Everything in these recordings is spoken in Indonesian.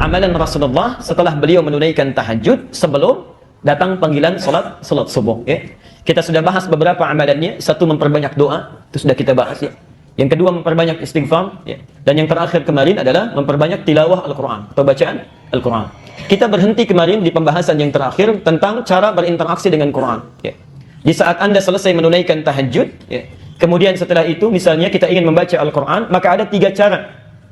amalan Rasulullah setelah beliau menunaikan tahajud sebelum datang panggilan salat subuh, ya. Kita sudah bahas beberapa amalannya. Satu, memperbanyak doa, itu sudah kita bahas, ya. Yang kedua, memperbanyak istighfar, ya. Dan yang terakhir kemarin adalah memperbanyak tilawah Al-Quran atau bacaan Al-Quran. Kita berhenti kemarin di pembahasan yang terakhir tentang cara berinteraksi dengan Quran, ya. Di saat Anda selesai menunaikan tahajud, ya, kemudian setelah itu misalnya kita ingin membaca Al-Quran, maka ada 3 cara,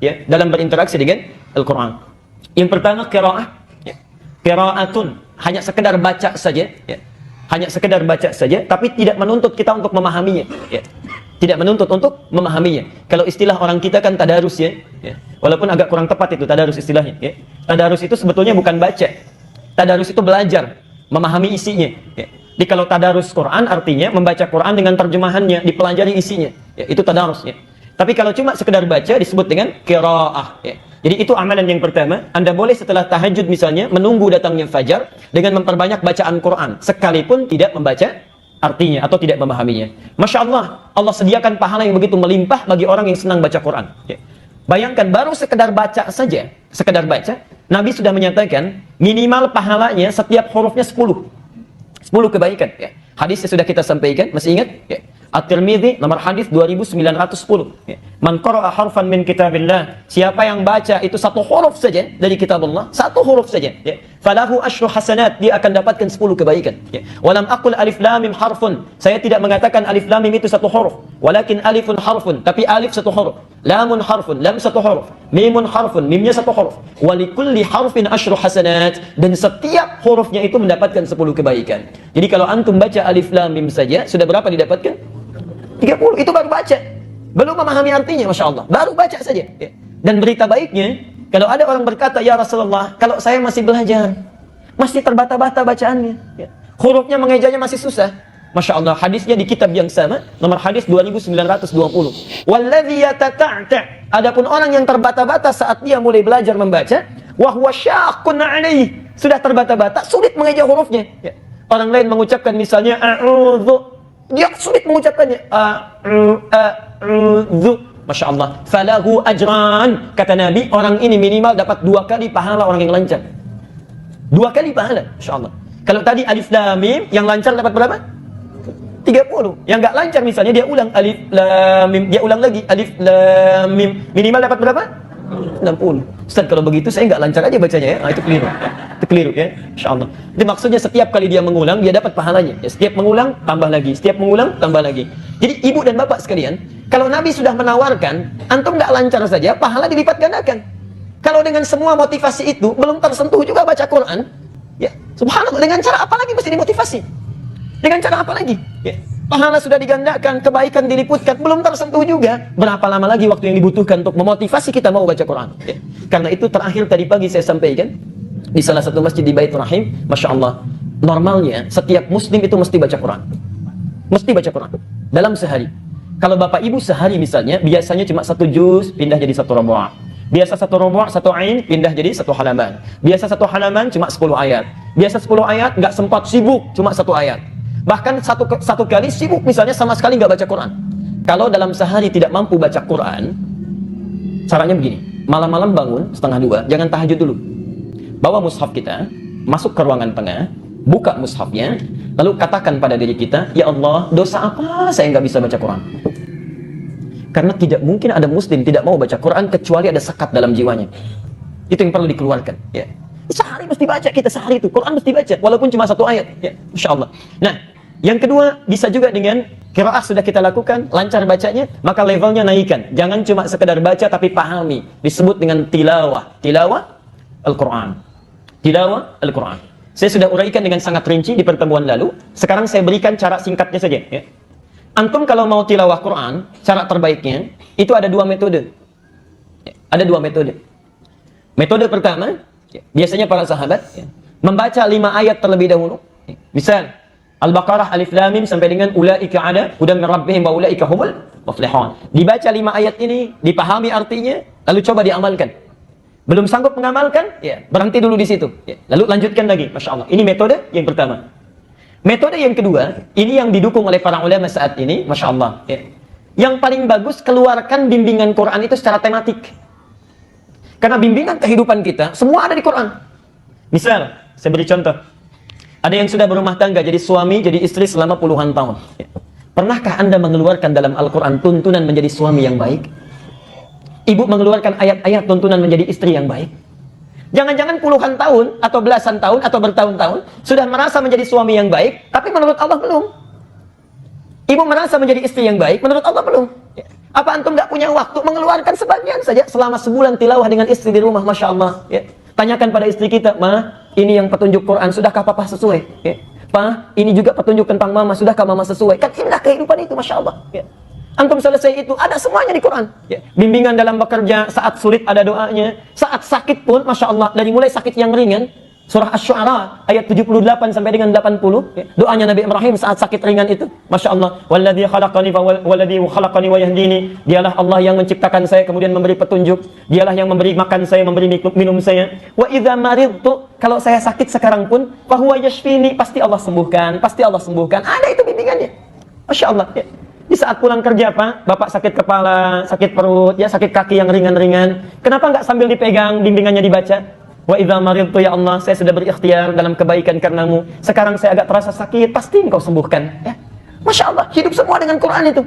ya, dalam berinteraksi dengan Al-Quran. Yang pertama, qiraah, ya. Qiraatun, hanya sekedar baca saja, ya. Hanya sekedar baca saja, tapi tidak menuntut kita untuk memahaminya, ya. Tidak menuntut untuk memahaminya. Kalau istilah orang kita kan tadarus, ya. Walaupun agak kurang tepat itu tadarus istilahnya, ya. Tadarus itu sebetulnya bukan baca. Tadarus itu belajar, memahami isinya, ya. Jadi kalau tadarus Quran artinya membaca Quran dengan terjemahannya, dipelajari isinya, ya. Itu tadarus, ya. Tapi kalau cuma sekedar baca disebut dengan qiraah, ya. Jadi itu amalan yang pertama. Anda boleh setelah tahajud misalnya menunggu datangnya fajar dengan memperbanyak bacaan Quran, sekalipun tidak membaca artinya atau tidak memahaminya. Masya Allah, Allah sediakan pahala yang begitu melimpah bagi orang yang senang baca Quran, ya. Bayangkan, baru sekedar baca saja, sekedar baca, Nabi sudah menyatakan minimal pahalanya setiap hurufnya 10 kebaikan, ya. Hadisnya sudah kita sampaikan, masih ingat, ya? At-Tirmidzi nomor hadis 2910, ya. Man qara'a harfan min kitabillah, siapa yang baca itu 1 huruf saja dari kitab Allah, 1 huruf saja, ya, falahu asyru hasanat, dia akan dapatkan 10 kebaikan, ya. Walam aqul alif lam mim harfun, saya tidak mengatakan alif lam mim itu 1 huruf, walakin alifun harfun, tapi alif 1 huruf, lamun harfun, lam 1 huruf, mimun harfun, mimnya 1 huruf, walikulli harfin asyru hasanat, dan setiap hurufnya itu mendapatkan 10 kebaikan. Jadi kalau antum baca alif lam mim saja, sudah berapa didapatkan? 30, itu baru baca, belum memahami artinya, Masya Allah, baru baca saja, ya. Dan berita baiknya, kalau ada orang berkata, ya Rasulullah, kalau saya masih belajar, masih terbata-bata bacaannya, ya, hurufnya mengejanya masih susah, Masya Allah, hadisnya di kitab yang sama, nomor hadis 2920. Walladhi yatata'ta', adapun orang yang terbata-bata saat dia mulai belajar membaca, wa huwa syaqqun 'alaihi, sudah terbata-bata, sulit mengeja hurufnya, ya. Orang lain mengucapkan misalnya a'udzu, dia sulit mengucapkannya, a'udzu, Masya Allah, falahu ajran, kata Nabi, orang ini minimal dapat 2 kali pahala orang yang lancar, 2 kali pahala, Masya Allah. Kalau tadi alif lam mim, yang lancar dapat berapa? 30. Yang nggak lancar misalnya dia ulang alif lam mim, dia ulang lagi alif lam mim, minimal dapat berapa? 60. Ustaz, kalau begitu saya nggak lancar aja bacanya, ya. Nah, itu keliru. Itu keliru, ya. Insyaallah. Jadi maksudnya setiap kali dia mengulang dia dapat pahalanya. Ya, setiap mengulang tambah lagi, setiap mengulang tambah lagi. Jadi ibu dan bapak sekalian, kalau Nabi sudah menawarkan, antum nggak lancar saja, pahala dilipat gandakan. Kalau dengan semua motivasi itu belum tersentuh juga baca Quran, ya subhanallah, dengan cara apa lagi mesti dimotivasi? Dengan cara apa lagi? Ya. Pahala sudah digandakan, kebaikan diliputkan, belum tersentuh juga. Berapa lama lagi waktu yang dibutuhkan untuk memotivasi kita mau baca Quran? Ya. Karena itu terakhir tadi pagi saya sampaikan di salah satu masjid di Baitur Rahim, Masya Allah, normalnya setiap muslim itu mesti baca Quran. Mesti baca Quran dalam sehari. Kalau bapak ibu sehari misalnya, biasanya cuma 1 juz pindah jadi 1 roboah. Biasa 1 roboah, 1 ain pindah jadi 1 halaman. Biasa 1 halaman cuma 10 ayat. Biasa 10 ayat nggak sempat, sibuk cuma 1 ayat. Bahkan satu kali sibuk misalnya sama sekali nggak baca Quran. Kalau dalam sehari tidak mampu baca Quran, caranya begini, malam-malam bangun 1:30, jangan tahajud dulu. Bawa mushaf kita, masuk ke ruangan tengah, buka mushafnya, lalu katakan pada diri kita, ya Allah, dosa apa saya nggak bisa baca Quran? Karena tidak mungkin ada muslim tidak mau baca Quran kecuali ada sekat dalam jiwanya. Itu yang perlu dikeluarkan, ya. Sehari mesti baca kita, sehari itu Quran mesti baca walaupun cuma 1 ayat, ya. Masya Allah. Nah, yang kedua bisa juga dengan qiraah, sudah kita lakukan, lancar bacanya, maka levelnya naikkan. Jangan cuma sekedar baca tapi pahami. Disebut dengan tilawah, tilawah Al-Quran, tilawah Al-Quran. Saya sudah uraikan dengan sangat rinci di pertemuan lalu. Sekarang saya berikan cara singkatnya saja, ya. Antum kalau mau tilawah Quran, cara terbaiknya itu ada 2 metode, ya. Ada 2 metode. Metode pertama, ya, biasanya para sahabat, ya, membaca 5 ayat terlebih dahulu, ya. Misal Al-Baqarah alif lam mim sampai dengan ulaika ala hudan min rabbihim wa ulaika humul muflihun. Dibaca 5 ayat ini, dipahami artinya, lalu coba diamalkan. Belum sanggup mengamalkan, ya berhenti dulu di situ, ya. Lalu lanjutkan lagi. Masya Allah. Ini metode yang pertama. Metode yang kedua, ini yang didukung oleh para ulama saat ini, Masya Allah, ya. Yang paling bagus, keluarkan bimbingan Quran itu secara tematik. Karena bimbingan kehidupan kita semua ada di Quran. Misal, saya beri contoh. Ada yang sudah berumah tangga, jadi suami, jadi istri selama puluhan tahun. Pernahkah Anda mengeluarkan dalam Al-Quran tuntunan menjadi suami yang baik? Ibu mengeluarkan ayat-ayat tuntunan menjadi istri yang baik? Jangan-jangan puluhan tahun, atau belasan tahun, atau bertahun-tahun, sudah merasa menjadi suami yang baik, tapi menurut Allah belum. Ibu merasa menjadi istri yang baik, menurut Allah belum. Apa antum nggak punya waktu mengeluarkan sebagian saja selama sebulan tilawah dengan istri di rumah, Masya Allah. Ya. Tanyakan pada istri kita, Ma, ini yang petunjuk Quran, sudahkah papa sesuai? Ya. Pa, ini juga petunjuk tentang mama, sudahkah mama sesuai? Kan indah kehidupan itu, Masya Allah. Ya. Antum selesai itu, ada semuanya di Quran. Ya. Bimbingan dalam bekerja, saat sulit ada doanya. Saat sakit pun, Masya Allah, dari mulai sakit yang ringan, surah Asy-Syu'ara ayat 78 sampai dengan 80, ya. Doanya Nabi Ibrahim saat sakit ringan itu, Masya Allah. Walladzi khalaqani wa yahdini. Dialah Allah yang menciptakan saya kemudian memberi petunjuk. Dialah yang memberi makan saya, memberi minum saya. Wa idza maridtu, kalau saya sakit sekarang pun, fa huwa yashfini, pasti Allah sembuhkan, pasti Allah sembuhkan. Ada itu bimbingannya. Masya Allah. Ya. Di saat pulang kerja, Pak, Bapak sakit kepala, sakit perut, ya sakit kaki yang ringan-ringan. Kenapa nggak sambil dipegang, bimbingannya dibaca? Wa idza maridtu, ya Allah, saya sudah berikhtiar dalam kebaikan karenamu. Sekarang saya agak terasa sakit, pasti Engkau sembuhkan. Ya. Masya Allah, hidup semua dengan Quran itu.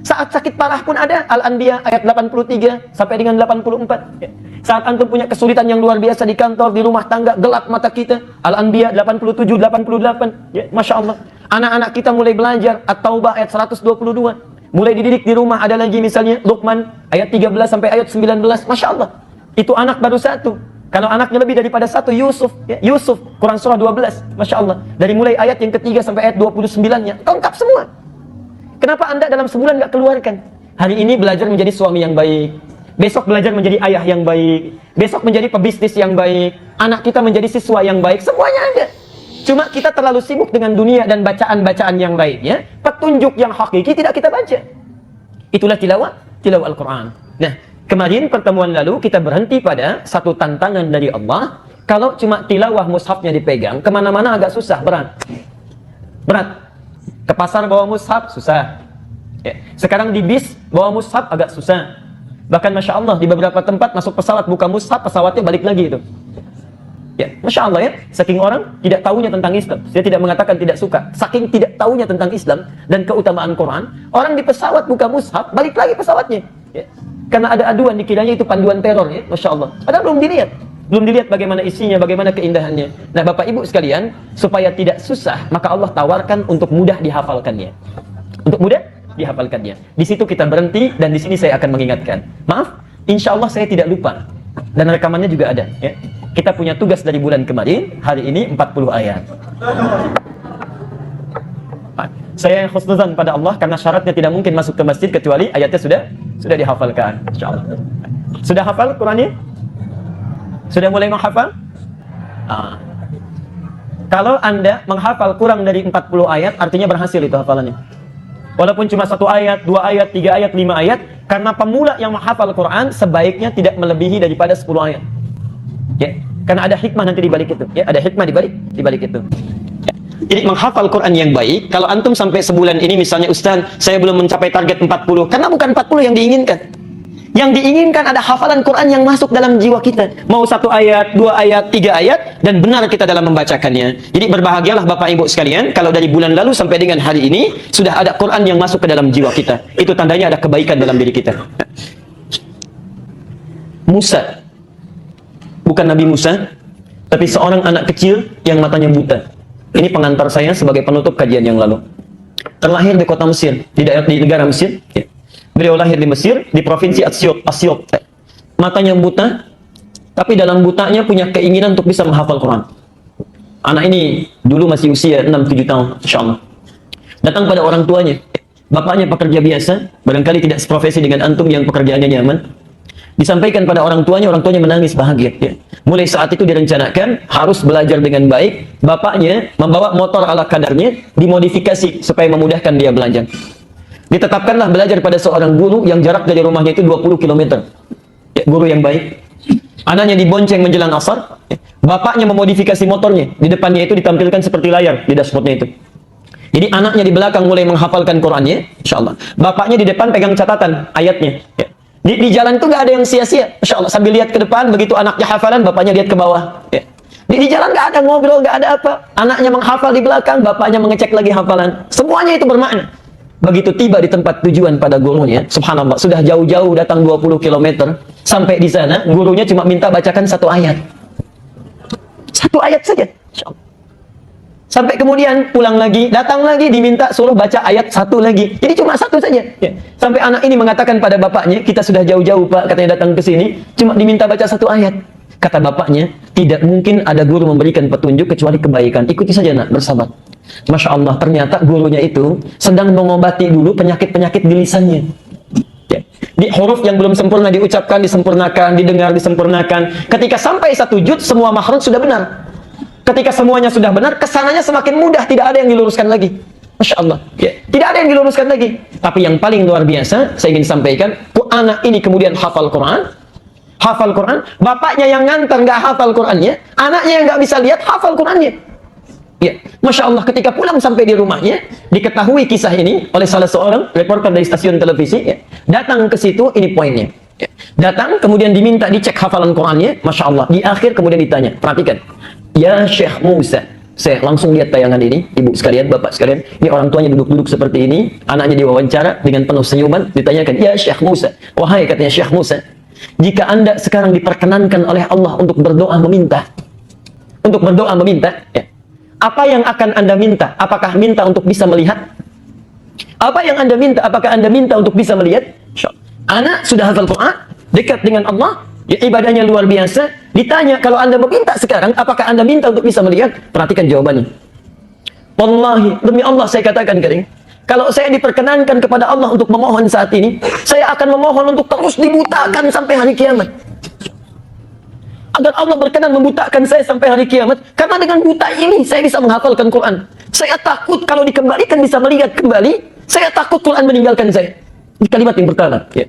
Saat sakit parah pun ada, Al-Anbiya ayat 83 sampai dengan 84. Ya. Saat antum punya kesulitan yang luar biasa di kantor, di rumah tangga, gelap mata kita, Al-Anbiya 87, 88. Ya. Masya Allah. Anak-anak kita mulai belajar, At-Taubah ayat 122. Mulai dididik di rumah, ada lagi misalnya Luqman ayat 13 sampai ayat 19. Masya Allah. Itu anak baru satu. Kalau anaknya lebih daripada satu, Yusuf, ya, Yusuf, Quran surah 12, Masya Allah. Dari mulai ayat yang ketiga sampai ayat 29-nya, lengkap semua. Kenapa Anda dalam sebulan nggak keluarkan? Hari ini belajar menjadi suami yang baik, besok belajar menjadi ayah yang baik, besok menjadi pebisnis yang baik, anak kita menjadi siswa yang baik, semuanya ada. Cuma kita terlalu sibuk dengan dunia dan bacaan-bacaan yang lainnya, petunjuk yang hakiki tidak kita baca. Itulah tilawah Al-Quran. Nah, kemarin pertemuan lalu kita berhenti pada satu tantangan dari Allah. Kalau cuma tilawah mushafnya dipegang, kemana-mana agak susah, berat. Ke pasar bawa mushaf, susah. Ya. Sekarang di bis bawa mushaf agak susah. Bahkan Masya Allah, di beberapa tempat masuk pesawat buka mushaf, pesawatnya balik lagi itu. Ya, Masya Allah ya, saking orang tidak tahunya tentang Islam. Saya tidak mengatakan tidak suka, saking tidak tahunya tentang Islam dan keutamaan Quran, orang di pesawat buka mushaf, balik lagi pesawatnya. Ya. Karena ada aduan, dikiranya itu panduan teror, ya, Masya Allah. Padahal belum dilihat bagaimana isinya, bagaimana keindahannya. Nah, Bapak Ibu sekalian, supaya tidak susah, maka Allah tawarkan untuk mudah dihafalkannya. Untuk mudah dihafalkannya. Di situ kita berhenti dan di sini saya akan mengingatkan. Maaf, insya Allah saya tidak lupa dan rekamannya juga ada. Ya. Kita punya tugas dari bulan kemarin, hari ini 40 ayat. Saya khusnuzan pada Allah karena syaratnya tidak mungkin masuk ke masjid kecuali ayatnya sudah dihafalkan. Insyaallah. Sudah hafal Qurannya? Sudah mulai menghafal? Kalau Anda menghafal kurang dari 40 ayat, artinya berhasil itu hafalannya. Walaupun cuma 1 ayat, 2 ayat, 3 ayat, 5 ayat, karena pemula yang menghafal Quran sebaiknya tidak melebihi daripada 10 ayat. Ya, karena ada hikmah nanti di balik itu. Ya, ada hikmah di balik itu. Ya. Jadi menghafal Quran yang baik, kalau antum sampai sebulan ini misalnya, Ustaz, saya belum mencapai target 40, karena bukan 40 yang diinginkan. Yang diinginkan ada hafalan Quran yang masuk dalam jiwa kita. Mau 1 ayat, 2 ayat, 3 ayat, dan benar kita dalam membacakannya. Jadi berbahagialah Bapak Ibu sekalian, kalau dari bulan lalu sampai dengan hari ini, sudah ada Quran yang masuk ke dalam jiwa kita. Itu tandanya ada kebaikan dalam diri kita. Musa, bukan Nabi Musa, tapi seorang anak kecil yang matanya buta. Ini pengantar saya sebagai penutup kajian yang lalu. Terlahir di kota Mesir, di negara Mesir. Ya. Beliau lahir di Mesir, di provinsi Asyut. Matanya buta, tapi dalam butanya punya keinginan untuk bisa menghafal Quran. Anak ini dulu masih usia 6-7 tahun, Insya Allah. Datang pada orang tuanya. Bapaknya pekerja biasa, barangkali tidak seprofesi dengan antum yang pekerjaannya nyaman. Disampaikan pada orang tuanya menangis bahagia. Ya. Mulai saat itu direncanakan harus belajar dengan baik. Bapaknya membawa motor ala kadarnya, dimodifikasi supaya memudahkan dia belajar. Ditetapkanlah belajar pada seorang guru yang jarak dari rumahnya itu 20 km. Ya, guru yang baik. Anaknya dibonceng menjelang asar. Ya. Bapaknya memodifikasi motornya. Di depannya itu ditampilkan seperti layar di dashboardnya itu. Jadi anaknya di belakang mulai menghafalkan Qurannya, Insya Allah. Bapaknya di depan pegang catatan ayatnya. Ya. Di jalan tuh nggak ada yang sia-sia. Masya Allah, sambil lihat ke depan, begitu anaknya hafalan, bapaknya lihat ke bawah. Ya. Di jalan nggak ada ngobrol, nggak ada apa. Anaknya menghafal di belakang, bapaknya mengecek lagi hafalan. Semuanya itu bermakna. Begitu tiba di tempat tujuan pada gurunya, subhanallah, sudah jauh-jauh datang 20 km, sampai di sana, gurunya cuma minta bacakan satu ayat. Satu ayat saja. Sampai kemudian pulang lagi, datang lagi, diminta suruh baca ayat satu lagi. Jadi cuma satu saja. Ya. Sampai anak ini mengatakan pada bapaknya, kita sudah jauh-jauh Pak, katanya datang ke sini, cuma diminta baca satu ayat. Kata bapaknya, tidak mungkin ada guru memberikan petunjuk kecuali kebaikan. Ikuti saja nak, bersabar. Masya Allah, ternyata gurunya itu sedang mengobati dulu penyakit-penyakit di lisannya. Ya. Di huruf yang belum sempurna diucapkan, disempurnakan, didengar, disempurnakan. Ketika sampai satu juz, semua makhraj sudah benar. Ketika semuanya sudah benar, kesananya semakin mudah, tidak ada yang diluruskan lagi. Masya Allah. Ya. Tidak ada yang diluruskan lagi. Tapi yang paling luar biasa, saya ingin sampaikan, anak ini kemudian hafal Quran. Hafal Quran, bapaknya yang ngantar nggak hafal Qurannya, anaknya yang nggak bisa lihat hafal Qurannya. Ya, Masya Allah, ketika pulang sampai di rumahnya, diketahui kisah ini oleh salah seorang reporter dari stasiun televisi, ya, datang ke situ, ini poinnya. Ya, datang, kemudian diminta dicek hafalan Qurannya, Masya Allah, di akhir kemudian ditanya, perhatikan, ya Syekh Musa, saya langsung lihat tayangan ini, ibu sekalian, bapak sekalian, ini orang tuanya duduk-duduk seperti ini, anaknya diwawancara dengan penuh senyuman, ditanyakan, ya Syekh Musa, wahai katanya Syekh Musa, jika anda sekarang diperkenankan oleh Allah untuk berdoa meminta, ya, apa yang akan anda minta? Apakah minta untuk bisa melihat? Apa yang anda minta? Apakah anda minta untuk bisa melihat? Anak sudah hafal Quran, dekat dengan Allah, ya, ibadahnya luar biasa. Ditanya, kalau anda meminta sekarang, apakah anda minta untuk bisa melihat? Perhatikan jawabannya. Wallahi, demi Allah saya katakan kering, kalau saya diperkenankan kepada Allah untuk memohon saat ini, saya akan memohon untuk terus dibutakan sampai hari kiamat. Agar Allah berkenan membutakan saya sampai hari kiamat. Karena dengan buta ini saya bisa menghafalkan Quran. Saya takut kalau dikembalikan bisa melihat kembali. Saya takut Quran meninggalkan saya. Ini kalimat yang pertama. Ya.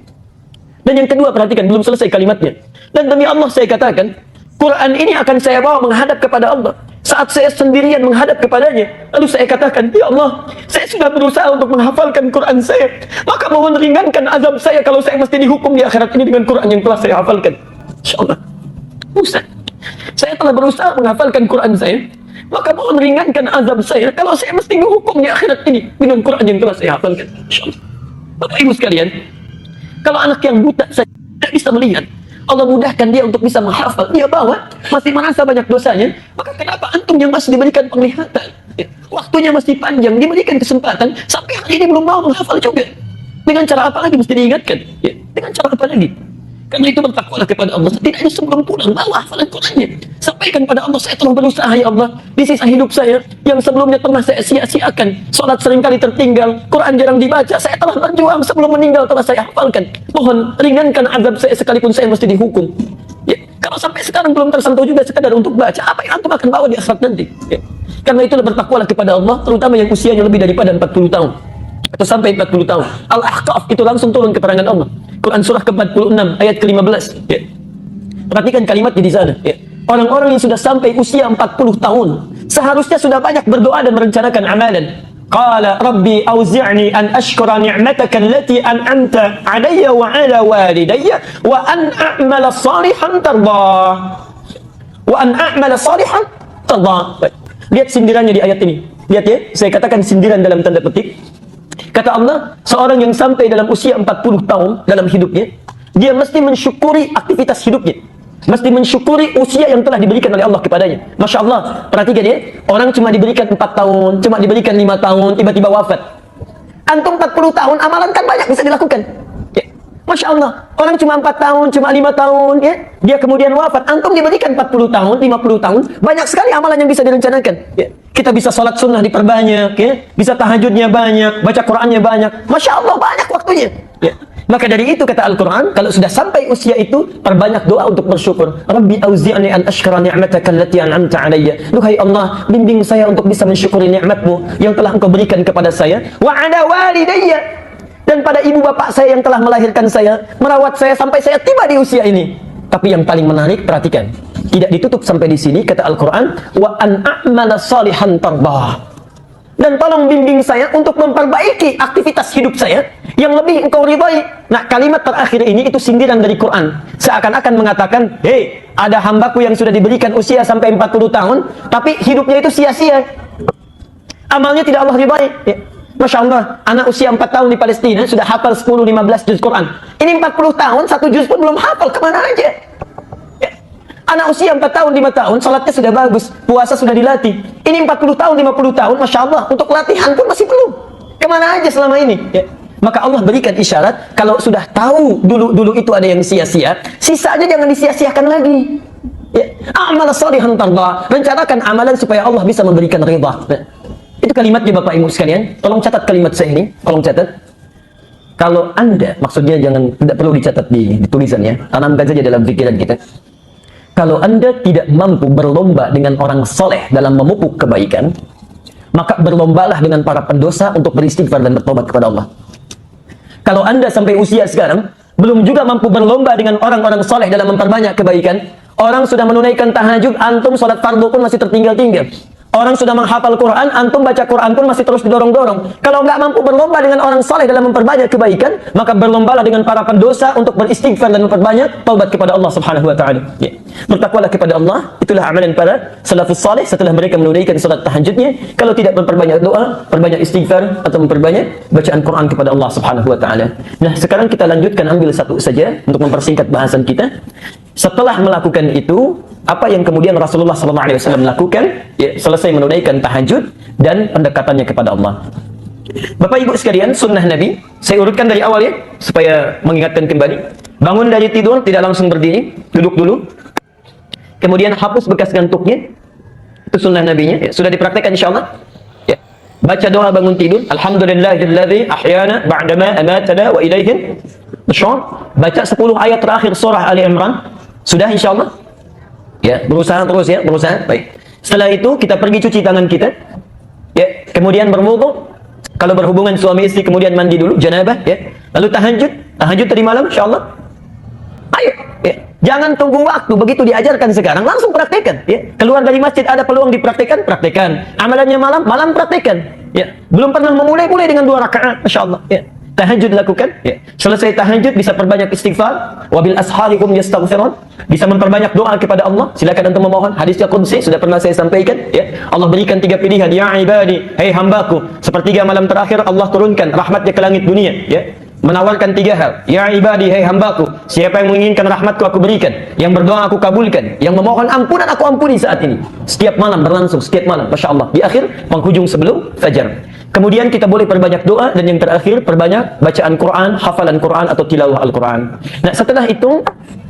Dan yang kedua, perhatikan, belum selesai kalimatnya. Dan demi Allah saya katakan, Quran ini akan saya bawa menghadap kepada Allah. Saat saya sendirian menghadap kepadanya, lalu saya katakan, ya Allah, saya sudah berusaha untuk menghafalkan Quran saya. Maka mohon ringankan azab saya kalau saya mesti dihukum di akhirat ini dengan Quran yang telah saya hafalkan. InsyaAllah. Ustaz, saya telah berusaha menghafalkan Quran saya, maka mohon ringankan azab saya kalau saya mesti dihukum di akhirat ini dengan Quran yang telah saya hafalkan. InsyaAllah. Bapak Ibu sekalian, kalau anak yang buta saja tidak bisa melihat, Allah mudahkan dia untuk bisa menghafal, dia bawa, masih merasa banyak dosanya, maka kenapa antum yang masih diberikan penglihatan, ya, waktunya masih panjang, diberikan kesempatan, sampai hari ini belum mau menghafal juga? Dengan cara apa lagi mesti diingatkan? Ya, dengan cara apa lagi? Karena itu bertakwalah kepada Allah. Setidaknya sebelum pulang, bawa hafalan Qurannya. Sampaikan pada Allah, saya telah berusaha ya Allah, di sisa hidup saya yang sebelumnya pernah saya sia-siakan. Salat seringkali tertinggal, Quran jarang dibaca. Saya telah berjuang sebelum meninggal, telah saya hafalkan. Mohon ringankan azab saya sekalipun saya mesti dihukum. Ya, kalau sampai sekarang belum tersentuh juga sekadar untuk baca, apa yang antum akan bawa di akhirat nanti? Ya. Karena itulah bertakwalah kepada Allah, terutama yang usianya lebih daripada 40 tahun. Atau sampai 40 tahun. Al-Ahqaf itu langsung turun keterangan Allah. Quran surah ke-46 ayat ke-15. Ya. Perhatikan kalimatnya di sana. Ya. Orang-orang yang sudah sampai usia 40 tahun seharusnya sudah banyak berdoa dan merencanakan amalan. Qala rabbi auzi'ni an ashkura ni'mataka allati an'amta 'alayya wa 'ala walidayya wa an a'mala salihan tardah. Wa an a'mala salihan tardah. Lihat sindirannya di ayat ini. Lihat ya, saya katakan sindiran dalam tanda petik. Kata Allah, seorang yang sampai dalam usia 40 tahun dalam hidupnya, dia mesti mensyukuri aktivitas hidupnya. Mesti mensyukuri usia yang telah diberikan oleh Allah kepadanya. Masya Allah, perhatikan ya, orang cuma diberikan 4 tahun, cuma diberikan 5 tahun, tiba-tiba wafat. Antum 40 tahun, amalan kan banyak bisa dilakukan. Ya. Masya Allah, orang cuma 4 tahun, cuma 5 tahun, ya, dia kemudian wafat. Antum diberikan 40 tahun, 50 tahun, banyak sekali amalan yang bisa direncanakan. Ya. Kita bisa sholat sunnah diperbanyak, ya, bisa tahajudnya banyak, baca Qurannya banyak. Masya Allah, banyak waktunya. Ya. Maka dari itu kata Al-Quran, kalau sudah sampai usia itu, perbanyak doa untuk bersyukur. Rabbi auzi'ni an ashkura ni'mataka allati an'amta 'alayya. Duhai Allah, bimbing saya untuk bisa mensyukuri nikmatmu yang telah Engkau berikan kepada saya. Wa 'ala walidayya, dan pada ibu bapak saya yang telah melahirkan saya, merawat saya sampai saya tiba di usia ini. Tapi yang paling menarik, perhatikan, tidak ditutup sampai di sini, kata Al-Quran, wa an a'mala salihan tardah. Dan tolong bimbing saya untuk memperbaiki aktivitas hidup saya yang lebih engkau ridhai. Nah, kalimat terakhir ini itu sindiran dari Quran. Seakan-akan mengatakan, hei, ada hambaku yang sudah diberikan usia sampai 40 tahun, tapi hidupnya itu sia-sia. Amalnya tidak Allah ridhai. Ya. Masya Allah, anak usia 4 tahun di Palestina sudah hafal 10-15 juz Quran. Ini 40 tahun, 1 juz pun belum hafal, kemana aja? Anak usia 4 tahun, 5 tahun, salatnya sudah bagus, puasa sudah dilatih. Ini 40 tahun, 50 tahun, Masya Allah, untuk latihan pun masih belum. Kemana aja selama ini? Ya. Maka Allah berikan isyarat, kalau sudah tahu dulu itu ada yang sia-sia, sisanya jangan disia-siakan lagi. Ya. Amal shalihan tarda, rencanakan amalan supaya Allah bisa memberikan ridha. Ya. Itu kalimatnya Bapak Ibu sekalian, tolong catat kalimat saya ini, tolong catat. Kalau Anda, maksudnya jangan, tidak perlu dicatat di tulisannya, tanamkan saja dalam pikiran kita. Kalau Anda tidak mampu berlomba dengan orang soleh dalam memupuk kebaikan, maka berlombalah dengan para pendosa untuk beristighfar dan bertobat kepada Allah. Kalau Anda sampai usia sekarang, belum juga mampu berlomba dengan orang-orang soleh dalam memperbanyak kebaikan, orang sudah menunaikan tahajud, antum sholat fardu pun masih tertinggal-tinggal. Orang sudah menghafal Quran, antum baca Quran pun masih terus didorong-dorong. Kalau nggak mampu berlomba dengan orang saleh dalam memperbanyak kebaikan, maka berlombalah dengan para pendosa untuk beristighfar dan memperbanyak taubat kepada Allah Subhanahu wa taala. Ya. Bertakwalah kepada Allah, itulah amalan para salafus saleh setelah mereka menunaikan salat tahajudnya. Kalau tidak memperbanyak doa, perbanyak istighfar atau memperbanyak bacaan Quran kepada Allah Subhanahu wa taala. Nah, sekarang kita lanjutkan, ambil satu saja untuk mempersingkat bahasan kita. Setelah melakukan itu, apa yang kemudian Rasulullah SAW lakukan? Ya, selesai menunaikan tahajud dan pendekatannya kepada Allah. Bapak Ibu sekalian, sunnah Nabi, saya urutkan dari awal ya, supaya mengingatkan kembali. Bangun dari tidur, tidak langsung berdiri, duduk dulu. Kemudian hapus bekas ngantuknya. Itu sunnah Nabinya, ya, sudah dipraktekkan insyaAllah. Ya. Baca doa bangun tidur, Alhamdulillahilladzi ahyana ba'dama amatana wa ilaihin nusyur. Baca 10 ayat terakhir surah Ali Imran. Sudah insyaAllah? Ya, berusaha terus ya, berusaha. Baik. Setelah itu kita pergi cuci tangan kita. Ya, kemudian berwudu. Kalau berhubungan suami istri kemudian mandi dulu, janabah ya. Lalu tahajud, tahajud tadi malam insyaallah. Ayo, ya. Jangan tunggu waktu, begitu diajarkan sekarang langsung praktekkan ya. Keluar dari masjid ada peluang dipraktekkan, praktekkan. Amalannya malam, malam praktekkan. Ya. Belum pernah memulai dengan 2 rakaat, masyaallah ya. Tahajud lakukan, ya. Selesai tahajud bisa perbanyak istighfar, wabil asharikum yastaghfirun, bisa memperbanyak doa kepada Allah. Silakan antum memohon. Hadisnya qudsi sudah pernah saya sampaikan, ya. Allah berikan 3 pilihan, ya ibadi, hei hambaku. Sepertiga malam terakhir Allah turunkan rahmatnya ke langit dunia, ya. Menawarkan 3 hal, ya ibadi, hei hambaku. Siapa yang menginginkan rahmatku aku berikan, yang berdoa aku kabulkan, yang memohon ampunan aku ampuni saat ini. Setiap malam berlangsung, setiap malam, masya Allah. Di akhir penghujung sebelum fajar. Kemudian kita boleh perbanyak doa, dan yang terakhir perbanyak bacaan Quran, hafalan Quran atau tilawah Al-Quran. Nah, setelah itu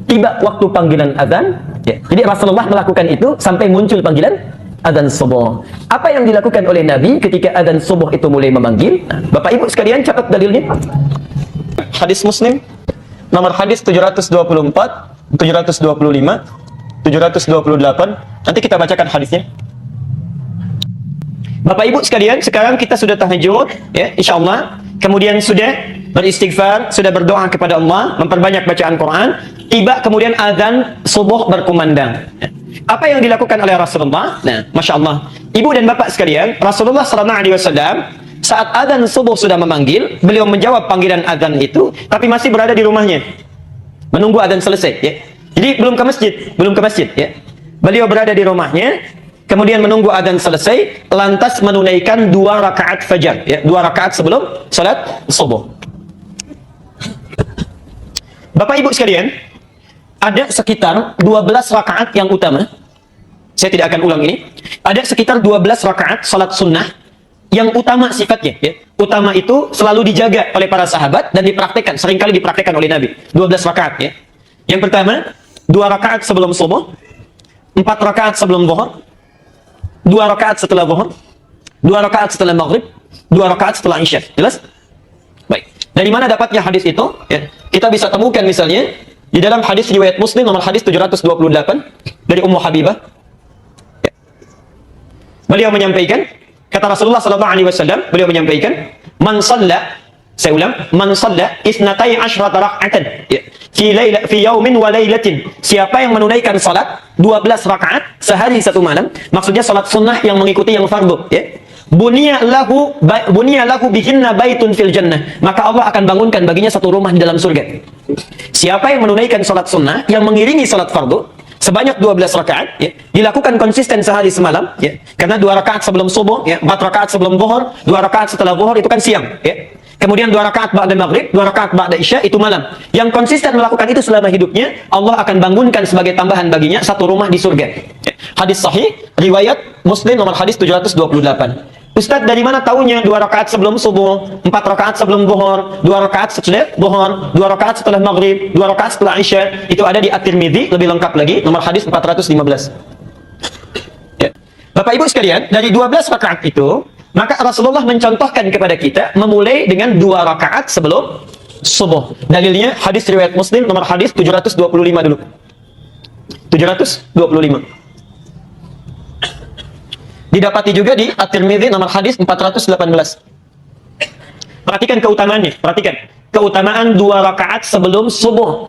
tiba waktu panggilan azan. Ya. Jadi Rasulullah melakukan itu sampai muncul panggilan azan subuh. Apa yang dilakukan oleh Nabi ketika azan subuh itu mulai memanggil? Nah, Bapak Ibu sekalian catat dalilnya. Hadis Muslim nomor hadis 724, 725, 728. Nanti kita bacakan hadisnya. Bapak Ibu sekalian, sekarang kita sudah tahajud, ya, insyaallah. Kemudian sudah beristighfar, sudah berdoa kepada Allah, memperbanyak bacaan Quran. Tiba kemudian azan subuh berkumandang. Apa yang dilakukan oleh Rasulullah? Nah, masya Allah. Ibu dan bapak sekalian, Rasulullah SAW saat azan subuh sudah memanggil, beliau menjawab panggilan azan itu, tapi masih berada di rumahnya, menunggu azan selesai. Ya. Jadi belum ke masjid, ya. Beliau berada di rumahnya. Kemudian menunggu adzan selesai, lantas menunaikan 2 rakaat fajar, ya, 2 rakaat sebelum salat subuh. Bapak Ibu sekalian, ada sekitar 12 rakaat yang utama. Saya tidak akan ulang ini. Ada sekitar 12 rakaat salat sunnah yang utama sifatnya, ya. Utama itu selalu dijaga oleh para sahabat dan dipraktekkan, seringkali dipraktekkan oleh Nabi. 12 rakaat, ya. Yang pertama, 2 rakaat sebelum subuh, 4 rakaat sebelum zuhur, 2 rakaat setelah zuhur, 2 rakaat setelah maghrib, 2 rakaat setelah isya. Jelas? Baik. Dari mana dapatnya hadis itu? Ya. Kita bisa temukan misalnya di dalam hadis riwayat Muslim nomor hadis 728 dari Ummu Habibah. Ya. Beliau menyampaikan, kata Rasulullah SAW, beliau menyampaikan, man shalla, saya ulang, man shalla isnatai asyrata rak'atan, ya, fi yaumin wa lailatin. Siapa yang menunaikan salat 12 rakaat sehari 1 malam, maksudnya salat sunnah yang mengikuti yang fardu, ya. Bunya lahu bihinna baitun fil jannah, maka Allah akan bangunkan baginya satu rumah di dalam surga. Siapa yang menunaikan salat sunnah yang mengiringi salat fardu sebanyak 12 rakaat, ya, dilakukan konsisten sehari semalam, ya, karena 2 rakaat sebelum subuh, ya, 4 rakaat sebelum zuhur, 2 rakaat setelah zuhur itu kan siang, ya. Kemudian 2 rakaat ba'da maghrib, 2 rakaat ba'da isya itu malam. Yang konsisten melakukan itu selama hidupnya, Allah akan bangunkan sebagai tambahan baginya satu rumah di surga. Ya. Hadis sahih riwayat Muslim nomor hadis 728. Ustadz, dari mana taunya 2 rakaat sebelum subuh, 4 rakaat sebelum zuhur, 2 rakaat setelah zuhur, 2 rakaat setelah maghrib, 2 rakaat setelah isya? Itu ada di At-Tirmidzi, lebih lengkap lagi, nomor hadis 415. Ya. Bapak Ibu sekalian, dari 12 rakaat itu, maka Rasulullah mencontohkan kepada kita memulai dengan 2 rakaat sebelum subuh. Dalilnya hadis riwayat Muslim nomor hadis 725 dulu. 725. Didapati juga di At-Tirmidzi nomor hadis 418. Perhatikan keutamaannya, perhatikan. Keutamaan 2 rakaat sebelum subuh.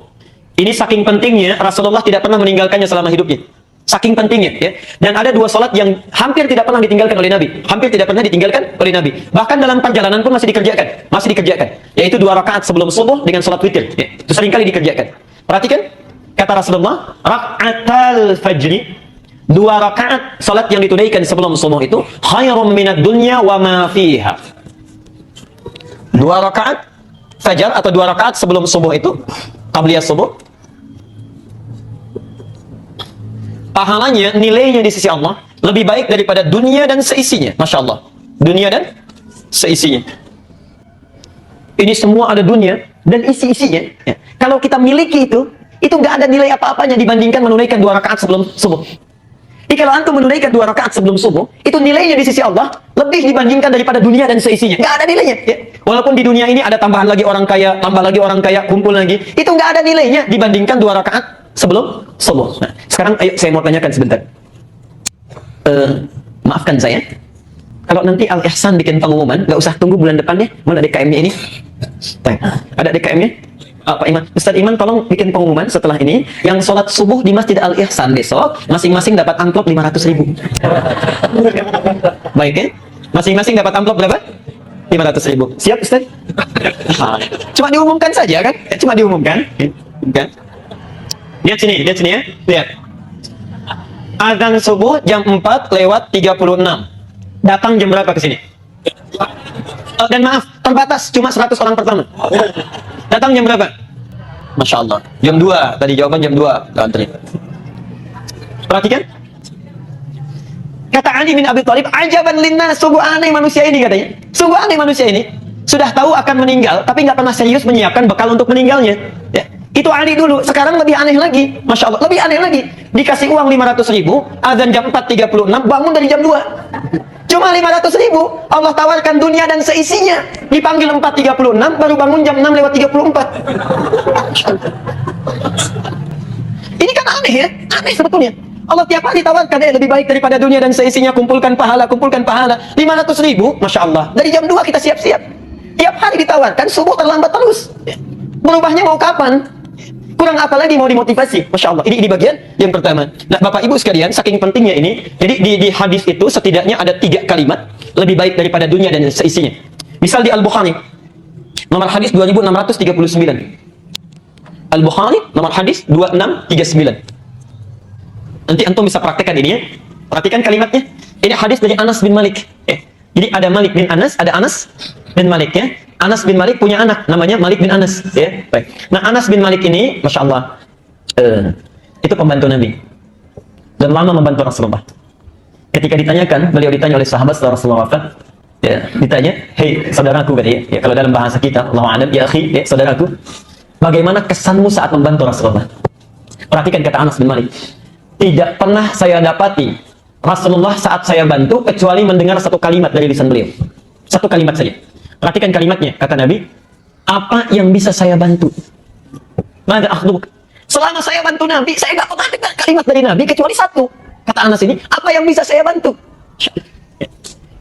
Ini saking pentingnya, Rasulullah tidak pernah meninggalkannya selama hidupnya. Saking pentingnya, ya. Dan ada 2 salat yang hampir tidak pernah ditinggalkan oleh Nabi. Hampir tidak pernah ditinggalkan oleh Nabi. Bahkan dalam perjalanan pun masih dikerjakan. Masih dikerjakan. Yaitu 2 rakaat sebelum subuh dengan salat witir. Ya. Itu seringkali dikerjakan. Perhatikan, kata Rasulullah, raka'atal fajri, 2 rakaat salat yang ditunaikan sebelum subuh itu khairum minad dunya wa ma fiha. 2 rakaat fajar atau 2 rakaat sebelum subuh itu qabliyah subuh, pahalanya, nilainya di sisi Allah lebih baik daripada dunia dan seisinya. Masya Allah, dunia dan seisinya. Ini semua ada dunia dan isi-isinya, ya. Kalau kita miliki itu nggak ada nilai apa-apanya dibandingkan menunaikan 2 rakaat sebelum subuh. Jadi kalau antum menunaikan 2 rakaat sebelum subuh, itu nilainya di sisi Allah lebih dibandingkan daripada dunia dan seisinya. Nggak ada nilainya, ya. Walaupun di dunia ini ada tambahan lagi orang kaya, tambah lagi orang kaya, kumpul lagi, itu nggak ada nilainya dibandingkan 2 rakaat sebelum subuh. Nah, sekarang ayo saya mau tanyakan sebentar. Maafkan saya, kalau nanti Al-Ihsan bikin pengumuman, nggak usah tunggu bulan depan ya. Mana DKM-nya ini? Ada DKM-nya? Pak Iman, Ustadz Iman tolong bikin pengumuman setelah ini, yang sholat subuh di Masjid Al-Ihsan besok, masing-masing dapat amplop 500.000. Baik ya? Masing-masing dapat amplop berapa? 500.000. Siap Ustadz? Cuma diumumkan saja kan? Cuma diumumkan. Kan? Lihat sini ya. Lihat. Azan subuh jam 4:36. Datang jam berapa ke sini? Dan maaf, terbatas cuma 100 orang pertama. Datang jam berapa? Masya Allah, jam 2. Tadi jawaban jam 2. Antri. Perhatikan. Kata Ali bin Abi Thalib, ajaban linnas, sungguh aneh manusia ini katanya. Sungguh aneh manusia ini. Sudah tahu akan meninggal, tapi nggak pernah serius menyiapkan bekal untuk meninggalnya. Ya. Itu Ali dulu, sekarang lebih aneh lagi. Masya Allah, lebih aneh lagi. Dikasih uang 500.000, azan jam 4:36, bangun dari jam 2. Cuma 500.000, Allah tawarkan dunia dan seisinya. Dipanggil 4:36, baru bangun jam 6:34. Ini kan aneh ya, aneh sebetulnya. Allah tiap hari tawarkan, lebih baik daripada dunia dan seisinya, kumpulkan pahala, 500.000, Masya Allah. Dari jam 2 kita siap-siap. Tiap hari ditawarkan, subuh terlambat terus. Berubahnya mau kapan? Kurang apa lagi mau dimotivasi? Masya Allah. Ini bagian yang pertama. Nah, Bapak Ibu sekalian, saking pentingnya ini, jadi di hadis itu setidaknya ada 3 kalimat lebih baik daripada dunia dan seisinya. Misal di Al-Bukhari, nomor hadis 2639. Al-Bukhari, nomor hadis 2639. Nanti antum bisa praktekkan ini ya. Perhatikan kalimatnya. Ini hadis dari Anas bin Malik. Jadi ada Malik bin Anas, ada Anas bin Malik ya. Anas bin Malik punya anak namanya Malik bin Anas ya. Baik. Nah, Anas bin Malik ini Masya Allah itu pembantu Nabi dan lama membantu Rasulullah. Ketika ditanyakan, beliau ditanya oleh sahabat setelah Rasulullah wafat, ya, ditanya, "Hei saudaraku," katanya, ya, kalau dalam bahasa kita, Allahu a'lam, ya akhi, ya, saudaraku, bagaimana kesanmu saat membantu Rasulullah? Perhatikan kata Anas bin Malik, tidak pernah saya dapati Rasulullah saat saya bantu kecuali mendengar satu kalimat dari lisan beliau. Satu kalimat saja. Perhatikan kalimatnya, kata Nabi, apa yang bisa saya bantu? Maka akhduk. Selama saya bantu Nabi, saya nggak pernah dengar kalimat dari Nabi kecuali satu. Kata Anas ini, apa yang bisa saya bantu?